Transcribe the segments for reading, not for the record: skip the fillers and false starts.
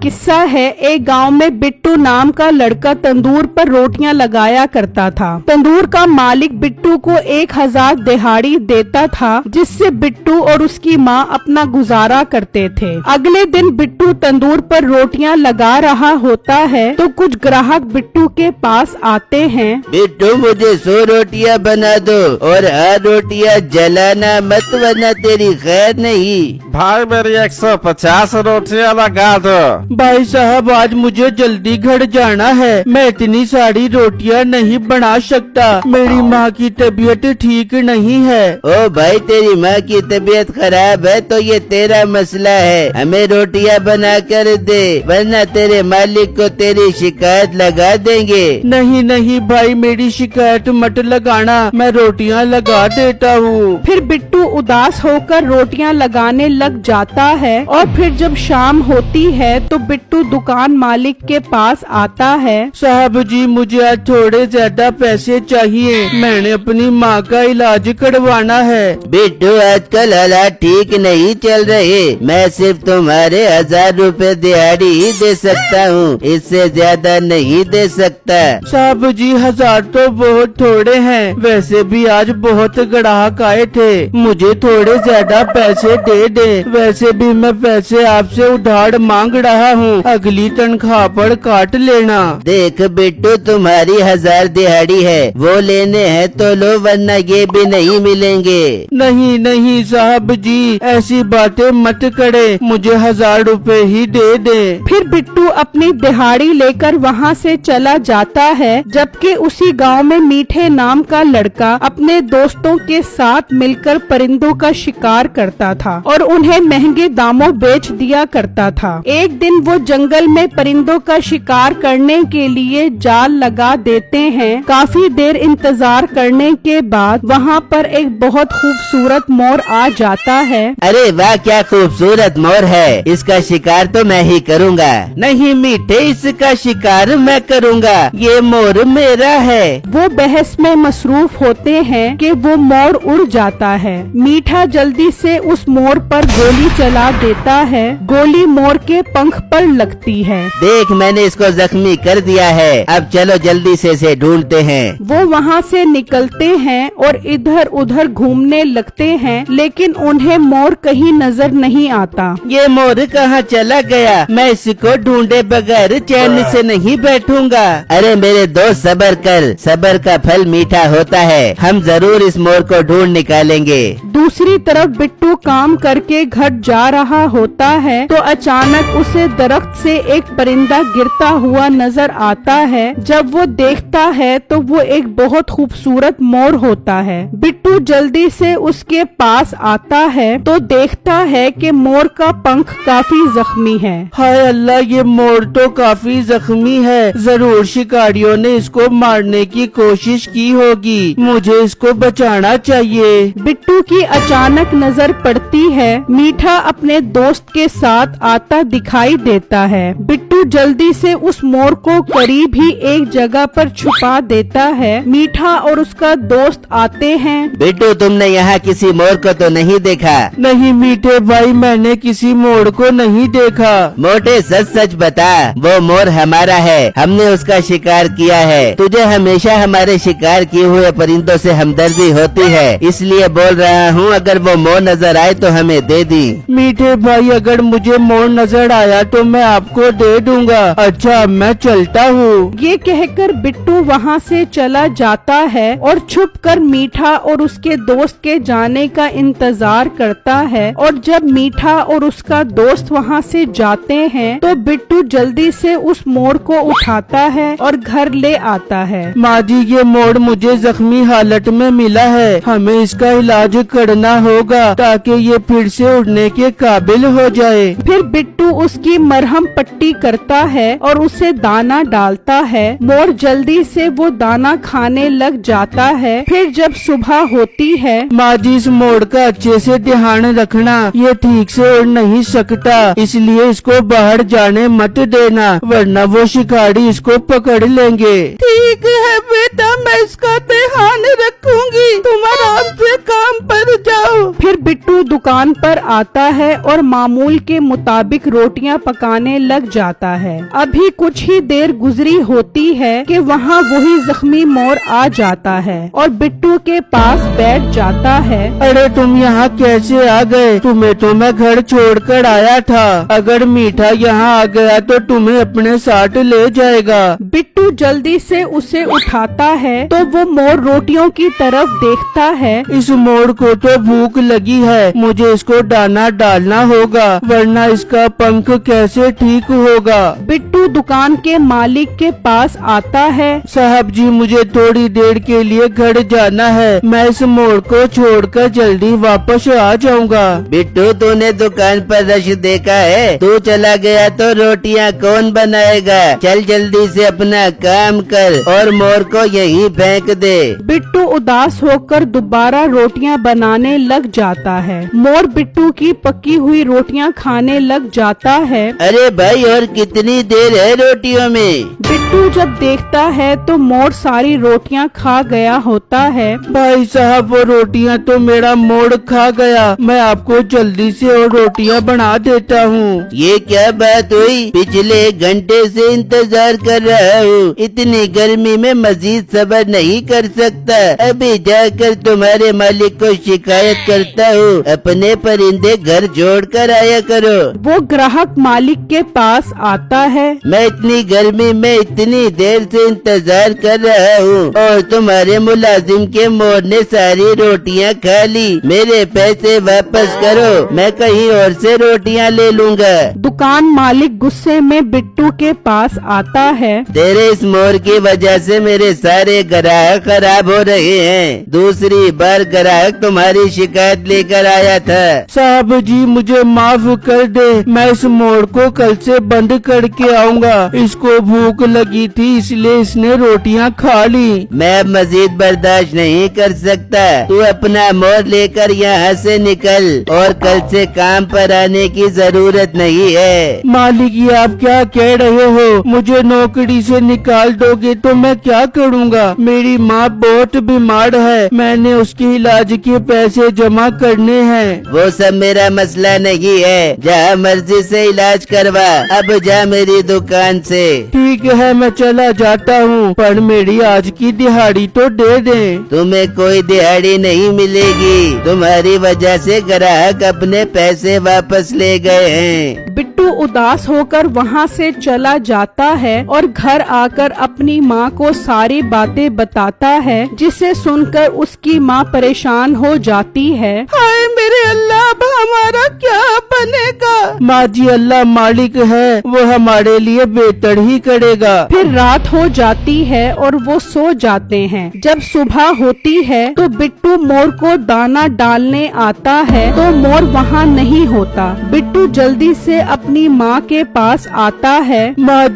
किस्सा है। एक गांव में बिट्टू नाम का लड़का तंदूर पर रोटियां लगाया करता था। तंदूर का मालिक बिट्टू को 1000 दिहाड़ी देता था, जिससे बिट्टू और उसकी माँ अपना गुजारा करते थे। अगले दिन बिट्टू तंदूर पर रोटियां लगा रहा होता है तो कुछ ग्राहक बिट्टू के पास आते हैं। बिट्टू मुझे 100 रोटियां बना दो और हर रोटियां जलाना मत, वरना तेरी खैर नहीं। भाई मेरी 150 रोटियां लगा दो। भाई साहब आज मुझे जल्दी घर जाना है, मैं इतनी सारी रोटियां नहीं बना सकता, मेरी माँ की तबीयत ठीक नहीं है। ओ भाई तेरी माँ की तबीयत खराब है तो ये तेरा मसला है, हमें रोटियां बना कर दे वरना तेरे मालिक को तेरी शिकायत लगा देंगे। नहीं नहीं भाई मेरी शिकायत मत लगाना, मैं रोटियां लगा देता हूँ। फिर बिट्टू उदास होकर रोटियां लगाने लग जाता है और फिर जब शाम होती है तो बिट्टू दुकान मालिक के पास आता है। साहब जी मुझे आज थोड़े ज्यादा पैसे चाहिए, मैंने अपनी माँ का इलाज करवाना है। बिट्टू आजकल हालात ठीक नहीं चल रहे, मैं सिर्फ तुम्हारे 1000 रुपए दिहाड़ी ही दे सकता हूँ, इससे ज्यादा नहीं दे सकता। साहब जी 1000 तो बहुत थोड़े हैं, वैसे भी आज बहुत ग्राहक आए थे, मुझे थोड़े ज्यादा पैसे दे दे। वैसे भी मैं पैसे आपसे उधार मांग रहा हूँ, अगली तनख्वाह पर काट लेना। देख बिट्टू तुम्हारी 1000 दिहाड़ी है, वो लेने हैं तो लो वरना ये भी नहीं मिलेंगे। नहीं नहीं साहब जी ऐसी बातें मत करे, मुझे 1000 रुपए ही दे दे। फिर बिट्टू अपनी दिहाड़ी लेकर वहाँ से चला जाता है, जबकि उसी गांव में मीठे नाम का लड़का अपने दोस्तों के साथ मिलकर परिंदों का शिकार करता था और उन्हें महंगे दामों बेच दिया करता था। एक दिन वो जंगल में परिंदों का शिकार करने के लिए जाल लगा देते हैं। काफी देर इंतजार करने के बाद वहाँ पर एक बहुत खूबसूरत मोर आ जाता है। अरे वाह क्या खूबसूरत मोर है, इसका शिकार तो मैं ही करूँगा। नहीं मीठे इसका शिकार मैं करूँगा, ये मोर मेरा है। वो बहस में मसरूफ होते हैं कि वो मोर उड़ जाता है। मीठा जल्दी से उस मोर पर गोली चला देता है, गोली मोर के पंख पर लगती है। देख मैंने इसको जख्मी कर दिया है, अब चलो जल्दी से इसे ढूंढते हैं। वो वहाँ से निकलते हैं और इधर उधर घूमने लगते हैं, लेकिन उन्हें मोर कहीं नजर नहीं आता। ये मोर कहाँ चला गया, मैं इसको ढूंढे बगैर चैन से नहीं बैठूंगा। अरे मेरे दोस्त सब्र कर, सब्र का फल मीठा होता है, हम जरूर इस मोर को ढूंढ निकालेंगे। दूसरी तरफ बिट्टू काम करके घर जा रहा होता है तो अचानक उसे दरख्त से एक परिंदा गिरता हुआ नजर आता है। जब वो देखता है तो वो एक बहुत खूबसूरत मोर होता है। बिट्टू जल्दी से उसके पास आता है तो देखता है कि मोर का पंख काफी जख्मी है। हाय अल्लाह ये मोर तो काफी जख्मी है, जरूर शिकारियों ने इसको मारने की कोशिश की होगी, मुझे इसको बचाना चाहिए। बिट्टू की अचानक नजर पड़ती है, मीठा अपने दोस्त के साथ आता दिखाई देता है। बिट्टू जल्दी से उस मोर को करीब ही एक जगह पर छुपा देता है। मीठा और उसका दोस्त आते हैं। बिट्टू तुमने यहाँ किसी मोर को तो नहीं देखा? नहीं मीठे भाई मैंने किसी मोर को नहीं देखा। मोटे सच सच बता, वो मोर हमारा है, हमने उसका शिकार किया है। तुझे हमेशा हमारे शिकार किए हुए परिंदों से हमदर्दी होती है, इसलिए बोल रहा हूँ अगर वो मोर नजर आए तो हमें दे दी। मीठे भाई अगर मुझे मोर नजर आया तो मैं आपको दे दूंगा। अच्छा मैं चलता हूँ। ये कहकर बिट्टू वहाँ से चला जाता है और छुपकर मीठा और उसके दोस्त के जाने का इंतजार करता है। और जब मीठा और उसका दोस्त वहाँ से जाते हैं तो बिट्टू जल्दी से उस मोर को उठाता है और घर ले आता है। माँ जी ये मोर मुझे जख्मी हालत में मिला है, हमें इसका इलाज करना होगा ताकि ये फिर से उड़ने के काबिल हो जाए। फिर बिट्टू उसकी मरहम पट्टी करता करता है और उसे दाना डालता है। मोर जल्दी से वो दाना खाने लग जाता है। फिर जब सुबह होती है, माँ जी इस मोड़ का अच्छे से ध्यान रखना, ये ठीक से उड़ नहीं सकता, इसलिए इसको बाहर जाने मत देना वरना वो शिकारी इसको पकड़ लेंगे। ठीक है बेटा, मैं इसका ध्यान रखूंगी, तुम आराम से काम पर जाओ। फिर बिट्टू दुकान पर आता है और मामूल के मुताबिक रोटियां पकाने लग जाता है। अभी कुछ ही देर गुजरी होती है कि वहाँ वही जख्मी मोर आ जाता है और बिट्टू के पास बैठ जाता है। अरे तुम यहाँ कैसे आ गए? तुम्हें तो मैं घर छोड़कर आया था, अगर मीठा यहाँ आ गया तो तुम्हें अपने साथ ले जाएगा। बिट्टू जल्दी से उसे उठाता है तो वो मोर रोटियों की तरफ देखता है। इस मोर को तो भूख लगी है, मुझे इसको दाना डालना होगा वरना इसका पंख कैसे ठीक होगा। बिट्टू दुकान के मालिक के पास आता है। साहब जी मुझे थोड़ी देर के लिए घर जाना है, मैं इस मोड़ को छोड़कर जल्दी वापस आ जाऊंगा। बिट्टू तूने दुकान पर रश देखा है? तू चला गया तो रोटियां कौन बनाएगा? चल जल्दी से अपना काम कर और मोर को यहीं फेंक दे। बिट्टू उदास होकर दोबारा रोटियां बनाने लग जाता है। मोर बिट्टू की पकी हुई रोटियां खाने लग जाता है। अरे भाई और कितनी देर है रोटियों में? बिट्टू जब देखता है तो मोर सारी रोटियां खा गया होता है। भाई साहब वो रोटियां तो मेरा मोड़ खा गया, मैं आपको जल्दी से और रोटियां बना देता हूँ। ये क्या बात हुई? पिछले एक घंटे से इंतजार कर रहा हूँ, इतनी गर्मी में मजीद सब्र नहीं कर सकता। अभी जाकर तुम्हारे मालिक को शिकायत करता हूँ, अपने परिंदे घर छोड़ कर आया करो। वो ग्राहक मालिक के पास आता है। मैं इतनी गर्मी में इतनी देर से इंतजार कर रहा हूँ और तुम्हारे मुलाजिम के मोर ने सारी रोटियाँ खा ली। मेरे पैसे वापस करो, मैं कहीं और से रोटियाँ ले लूँगा। दुकान मालिक गुस्से में बिट्टू के पास आता है। तेरे इस मोर की वजह से मेरे सारे ग्राहक खराब हो रहे हैं। दूसरी बार ग्राहक तुम्हारी शिकायत लेकर आया था। साहब जी मुझे माफ कर दे, मैं इस मोड़ को कल से बंद करके आऊँगा। इसको भूख लगी थी इसलिए इसने रोटियां खा ली। मैं अब मजीद बर्दाश्त नहीं कर सकता। तू अपना मोर लेकर यहाँ से निकल और कल से काम पर आने की जरूरत नहीं है। मालिक ये आप क्या कह रहे हो? मुझे नौकरी से निकाल दोगे तो मैं क्या करूँगा? मेरी माँ बहुत बीमार है, मैंने उसके इलाज के पैसे जमा करने हैं। वो सब मेरा मसला नहीं है, जहाँ मर्जी से इलाज करवा। अब जा मेरी दुकान से। ठीक है मैं चला जाता हूँ, पर मेरी आज की दिहाड़ी तो दे दें। तुम्हें कोई दिहाड़ी नहीं मिलेगी, तुम्हारी वजह से ग्राहक अपने पैसे वापस ले गए हैं। बिट्टू उदास होकर वहाँ से चला जाता है और घर आकर अपनी माँ को सारी बातें बताता है, जिसे सुनकर उसकी माँ परेशान हो जाती है। हाय मेरे अल्लाह, अब हमारा क्या बनेगा? माँ जी अल्लाह मालिक है, वो हमारे लिए बेहतर ही करेगा। फिर रात हो जाती है और वो सो जाते हैं। जब सुबह होती है तो बिट्टू मोर को दाना डालने आता है तो मोर वहाँ नहीं होता। बिट्टू जल्दी से अपनी माँ के पास आता है। माँ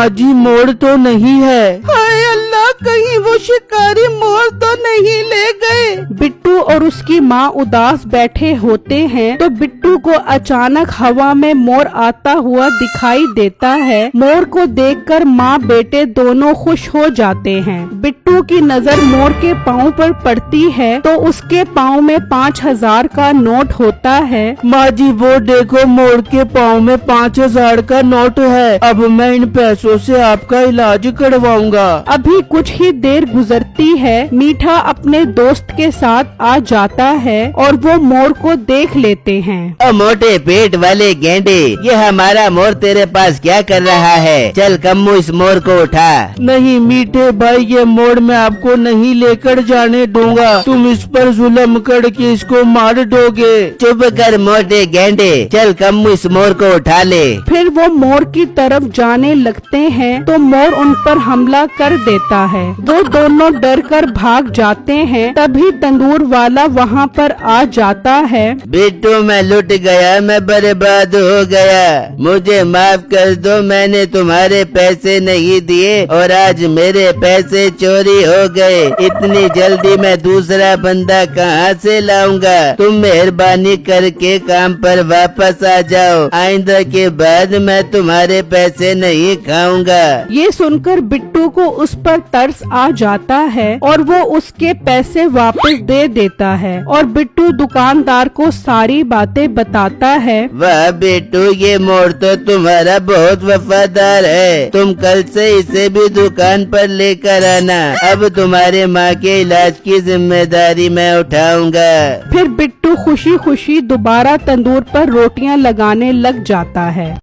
जी मोर तो नहीं है। हाय अल्लाह, कहीं वो शिकारी मोर तो नहीं ले गए? बिट्टू और उसकी माँ उदास बैठे होते हैं तो बिट्टू को अचानक हवा में मोर आता हुआ दिखाई देता है। मोर को देखकर माँ बेटे दोनों खुश हो जाते हैं। बिट्टू की नजर मोर के पाँव पर पड़ती है तो उसके पाँव में 5000 का नोट होता है। माँ जी वो देखो मोर के पाँव में 5000 का नोट है, अब मैं इन पैसों से आपका इलाज करवाऊंगा। अभी कुछ ही देर गुजरती है। मीठा अपने दोस्त के साथ आ जाता है और वो मोर को देख लेते हैं। ओ मोटे पेट वाले गेंडे, ये हमारा मोर तेरे पास क्या कर रहा है? चल कम्मू इस मोर को उठा। नहीं मीठे भाई, ये मोर मैं आपको नहीं लेकर जाने दूंगा, तुम इस पर जुल्म करके इसको मार दोगे। चुप कर मोटे गेंडे, चल कम्मू इस मोर को उठा ले। फिर वो मोर की तरफ जाने लगते हैं तो मोर उन पर हमला कर देता है। है। वो दोनों डर कर भाग जाते हैं। तभी तंदूर वाला वहाँ पर आ जाता है। बिट्टू मैं लुट गया, मैं बर्बाद हो गया, मुझे माफ कर दो, मैंने तुम्हारे पैसे नहीं दिए और आज मेरे पैसे चोरी हो गए। इतनी जल्दी मैं दूसरा बंदा कहाँ से लाऊंगा? तुम मेहरबानी करके काम पर वापस आ जाओ, आइंदा के बाद मैं तुम्हारे पैसे नहीं खाऊंगा। ये सुनकर बिट्टू को उस पर तरस आ जाता है और वो उसके पैसे वापस दे देता है और बिट्टू दुकानदार को सारी बातें बताता है। वाह बिट्टू, ये मोर तो तुम्हारा बहुत वफादार है, तुम कल से इसे भी दुकान पर लेकर आना, अब तुम्हारे माँ के इलाज की जिम्मेदारी मैं उठाऊंगा। फिर बिट्टू खुशी खुशी दोबारा तंदूर पर रोटियां लगाने लग जाता है।